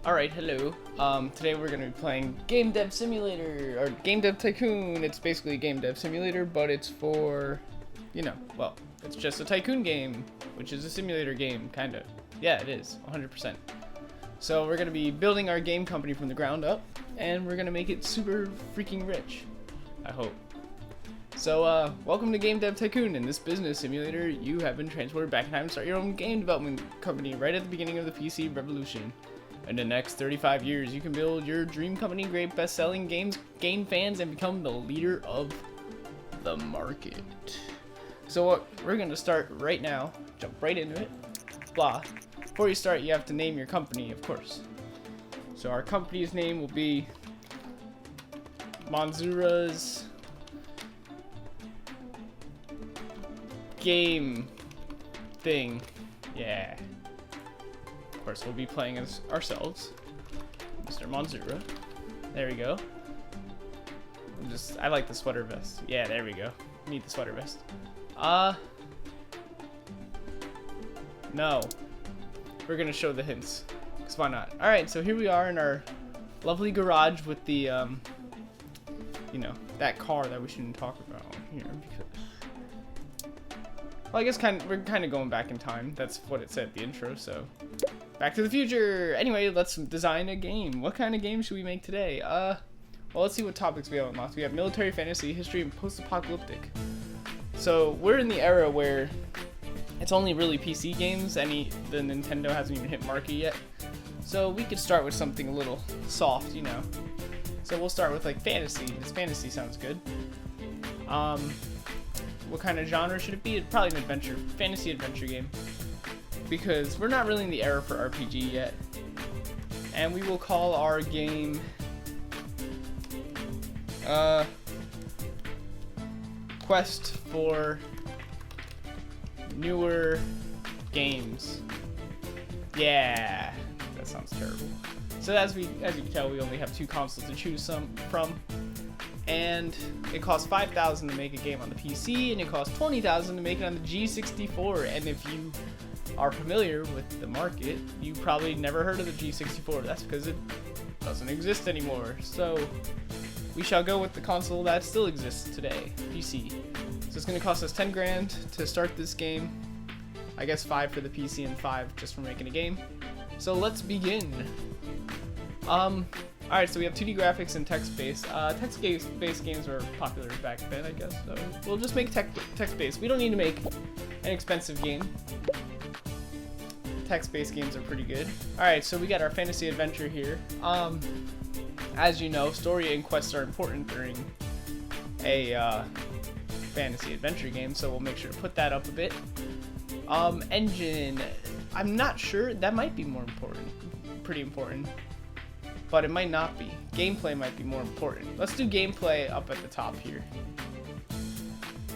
Alright, hello. Today we're gonna be playing Game Dev Simulator, or Game Dev Tycoon. It's basically a Game Dev Simulator, but it's for, well, it's just a Tycoon game, which is a simulator game, kinda. Yeah, it is, 100%. So we're gonna be building our game company from the ground up, and we're gonna make it super freaking rich, I hope. So, welcome to Game Dev Tycoon. In this business simulator, you have been transported back in time to start your own game development company right at the beginning of the PC revolution. In the next 35 years, you can build your dream company, create best-selling games, gain fans, and become the leader of the market. So what we're going to start right now, jump right into it, blah. Before you start, you have to name your company, of course. So our company's name will be Monsura's Game Thing. Yeah. Of course, we'll be playing as ourselves, Mr. Monsura. There we go. I like the sweater vest. Yeah, there we go. Need the sweater vest. No. We're gonna show the hints, because why not? Alright, so here we are in our lovely garage with the, that car that we shouldn't talk about here, because... Well, I guess we're kind of going back in time. That's what it said at the intro, so... Back to the future! Anyway, let's design a game. What kind of game should we make today? Well, let's see what topics we have unlocked. We have military, fantasy, history, and post-apocalyptic. So, we're in the era where it's only really PC games. The Nintendo hasn't even hit market yet. So, we could start with something a little soft, So, we'll start with, like, fantasy. This fantasy sounds good. What kind of genre should it be? It's probably an fantasy adventure game. Because we're not really in the era for RPG yet. And we will call our game Quest for Newer Games. Yeah, that sounds terrible. So as you can tell, we only have two consoles to choose from. And it costs $5,000 to make a game on the PC, and it costs $20,000 to make it on the G64. And if you are familiar with the market, you probably never heard of the G64. That's because it doesn't exist anymore. So we shall go with the console that still exists today, PC. So it's going to cost us 10 grand to start this game. I guess 5 for the PC and 5 just for making a game. So let's begin. Alright, so we have 2D graphics and text-based. Text-based games were popular back then, I guess. So we'll just make text-based. We don't need to make an expensive game. Text-based games are pretty good. Alright, so we got our fantasy adventure here. As you know, story and quests are important during a fantasy adventure game, so we'll make sure to put that up a bit. Engine, I'm not sure. That might be more important. Pretty important. But it might not be. Gameplay might be more important. Let's do gameplay up at the top here.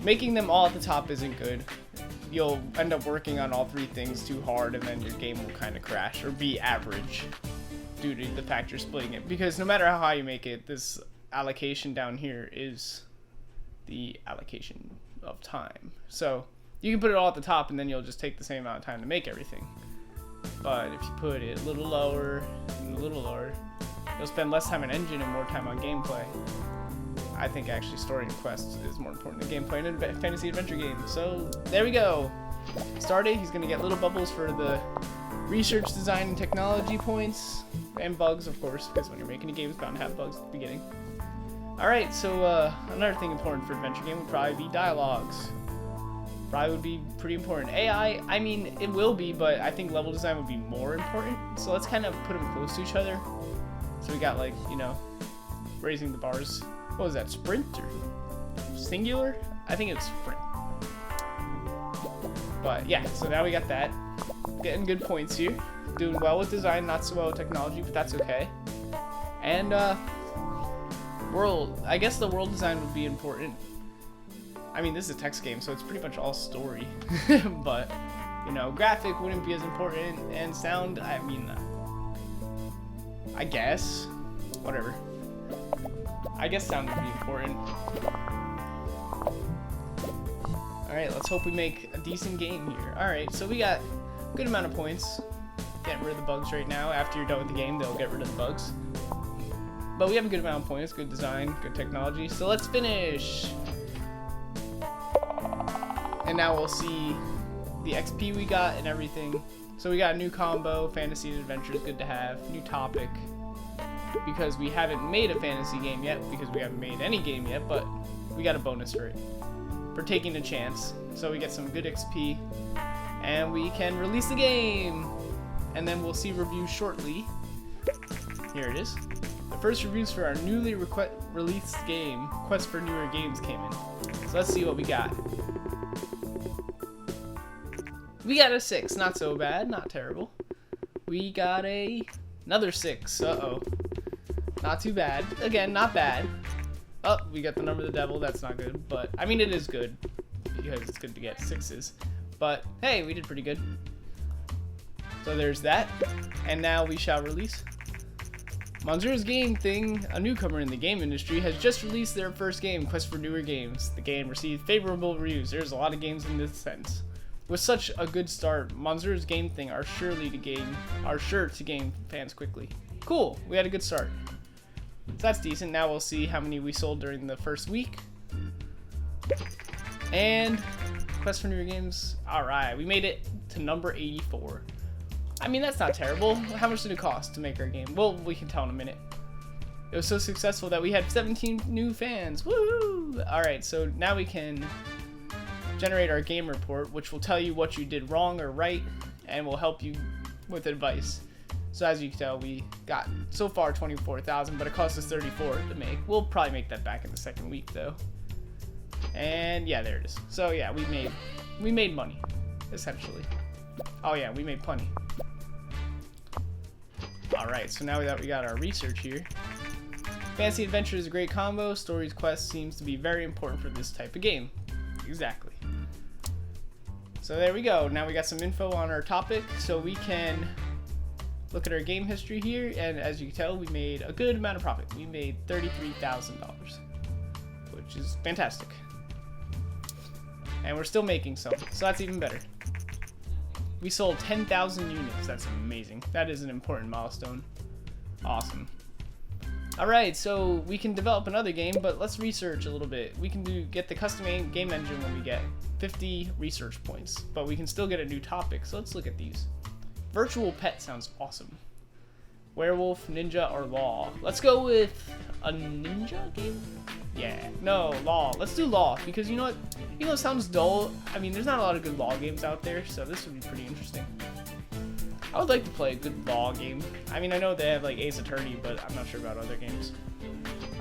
Making them all at the top isn't good. You'll end up working on all three things too hard, and then your game will kind of crash or be average due to the fact you're splitting it. Because no matter how high you make it, this allocation down here is the allocation of time. So you can put it all at the top, and then you'll just take the same amount of time to make everything. But if you put it a little lower and a little lower, you'll spend less time on engine and more time on gameplay. I think actually story and quests is more important than gameplay in a fantasy adventure game. So there we go. Started. He's gonna get little bubbles for the research, design, and technology points, and bugs, of course, because when you're making a game, it's bound to have bugs at the beginning. All right. So another thing important for adventure game would probably be dialogues. Probably would be pretty important. AI, I mean, it will be, but I think level design would be more important. So let's kind of put them close to each other. So we got, like, raising the bars. What was that, sprint or singular? I think it's sprint. But yeah, so now we got that. Getting good points here. Doing well with design, not so well with technology, but that's okay. And world, I guess the world design would be important. I mean, this is a text game, so it's pretty much all story. But, graphic wouldn't be as important, and sound, I mean, I guess. Whatever. I guess sound would be important. Alright, let's hope we make a decent game here. Alright, so we got a good amount of points. getting rid of the bugs right now. After you're done with the game, they'll get rid of the bugs. But we have a good amount of points, good design, good technology. So let's finish. And now we'll see the XP we got and everything. So we got a new combo, fantasy and adventure is good to have. New topic, because we haven't made a fantasy game yet, because we haven't made any game yet, but we got a bonus for it, for taking a chance. So we get some good XP, and we can release the game. And then we'll see reviews shortly. Here it is. The first reviews for our newly released game, Quest for Newer Games, came in. So let's see what we got. We got a 6, not so bad, not terrible. We got another 6, uh-oh. Not too bad. Again, not bad. Oh, we got the number of the devil, that's not good. But, I mean, it is good, because it's good to get 6s. But, hey, we did pretty good. So there's that. And now we shall release. Monsura's game thing, a newcomer in the game industry, has just released their first game, Quest for Newer Games. The game received favorable reviews. There's a lot of games in this sense. With such a good start, Monsura's game thing are sure to gain fans quickly. Cool, we had a good start. So that's decent. Now we'll see how many we sold during the first week. And Quest for Newer Games, alright, we made it to number 84. I mean, that's not terrible. How much did it cost to make our game? Well, we can tell in a minute. It was so successful that we had 17 new fans. Woo! Alright, so now we can generate our game report, which will tell you what you did wrong or right, and will help you with advice. So as you can tell, we got so far 24,000, but it cost us 34 to make. We'll probably make that back in the second week though. And yeah, there it is. So yeah, we made money, essentially. Oh yeah, we made plenty. Alright, so now that we got our research here. Fantasy adventure is a great combo. Stories quest seems to be very important for this type of game. Exactly. So there we go. Now we got some info on our topic, so we can look at our game history here, and as you can tell, we made a good amount of profit. We made $33,000, which is fantastic. And we're still making some, so that's even better. We sold 10,000 units. That's amazing. That is an important milestone. Awesome. Alright, so we can develop another game, but let's research a little bit. We can get the custom game engine when we get 50 research points, but we can still get a new topic, so let's look at these. Virtual pet sounds awesome. Werewolf, ninja, or law. Let's go with a ninja game? Yeah, no, law. Let's do law, because you know what? Even though it sounds dull, I mean, there's not a lot of good law games out there, so this would be pretty interesting. I would like to play a good law game. I mean, I know they have like Ace Attorney, but I'm not sure about other games.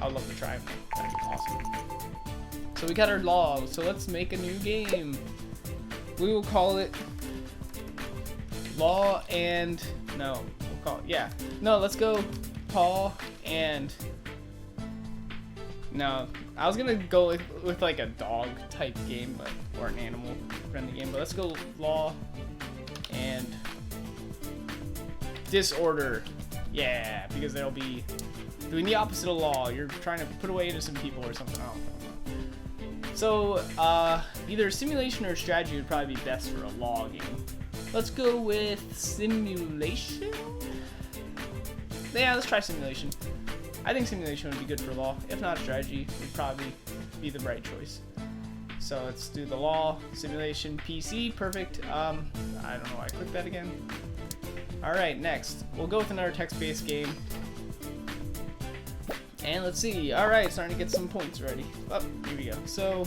I would love to try them. That'd be awesome. So we got our law, so let's make a new game. We will call it Law and... No, we'll call it... Yeah. No, let's go Paw and... No, I was gonna go with like a dog type game, but or an animal friendly game, but let's go Law and Disorder. Yeah, because they'll be doing the opposite of law. You're trying to put away innocent people or something. I don't know. So either simulation or strategy would probably be best for a law game. Let's go with simulation. Yeah, let's try simulation. I think simulation would be good for law. If not, strategy would probably be the right choice. So let's do the law, simulation, PC, perfect. I don't know why I clicked that again. Alright, next. We'll go with another text-based game. And let's see. Alright, starting to get some points already. Oh, here we go. So,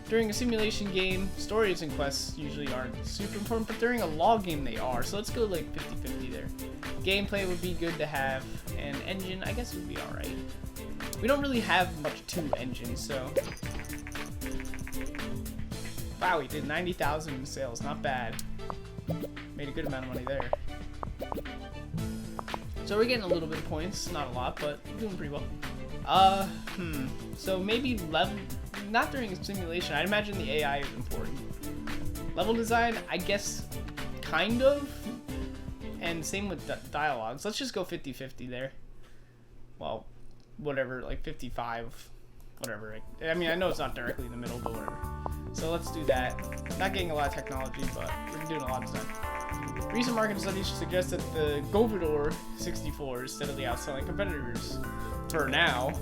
during a simulation game, stories and quests usually aren't super important, but during a law game they are. So let's go like 50-50 there. Gameplay would be good to have, and engine, I guess, would be alright. We don't really have much to engines, so... Wow, we did 90,000 in sales, not bad. Made a good amount of money there. So we're getting a little bit of points, not a lot, but we're doing pretty well. So maybe level, not during a simulation. I'd imagine the AI is important. Level design, I guess, kind of. And same with dialogues. Let's just go 50-50 there. Well, whatever, like 55, whatever. I mean, I know it's not directly in the middle, but whatever. So let's do that. Not getting a lot of technology, but we're doing a lot of design. Recent market studies suggest that the Govidor 64 is steadily outselling competitors. For now,